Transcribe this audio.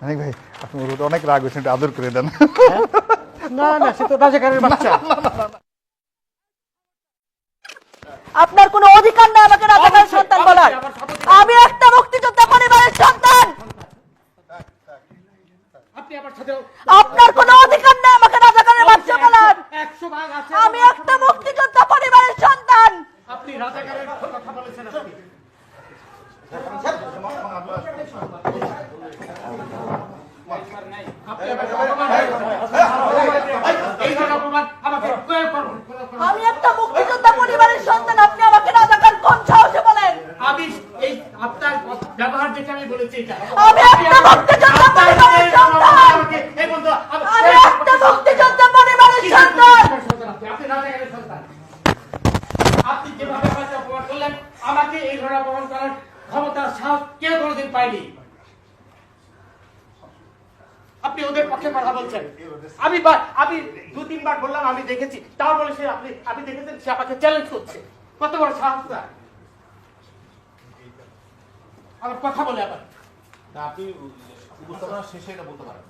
অনেক ভাই আপনি ওর অনেক রাগ হয়েছেন, একটু আদর করে দেন। না না, সে তো রাজাকারের বাচ্চা। আপনার কোনো অধিকার নেই আমাকে রাজাকারের সন্তান বলার। আমি একটা মুক্তিযোদ্ধা পরিবারের সন্তান। আপনি আমার সাথে আপনার কোনো অধিকার নেই আমাকে রাজাকারের বাচ্চা বলার। 100 ভাগ আছে। আমি একটা মুক্তিযোদ্ধা পরিবারের সন্তান। আপনি রাজাকারের কথা বলেছেন। আপনি আমি একটা মুক্তিযোদ্ধা পরিবারের সন্তান, আপনি আমাকে রাজাকার কোন সাহসে বলেন? আমি এই আপনার ব্যবহার দেখে আমি বলেছি এটা। আমি একটা মুক্তিযোদ্ধা পরিবারের সন্তান। এই বন্ধু, আমি একটা মুক্তিযোদ্ধা পরিবারের সন্তান। আপনি রাজাকারের সন্তান। আপনি যেভাবে আমাকে অপমান করলেন, আমাকে এই ধরনের অপমান করার ক্ষমতার সাহস কেউ কোনোদিন পায়নি। আপনি ওদের পক্ষে কথা বলছেন। আমি 2-3 বার বললাম আমি দেখেছি, তাও বলে সে আপনি দেখেছেন, সে আমাকে চ্যালেঞ্জ করছে। কত বড় সাহস তার! আমার কথা বলে আবার না, আপনি উপস্থাপনা শেষে এটা বলতে পারেন।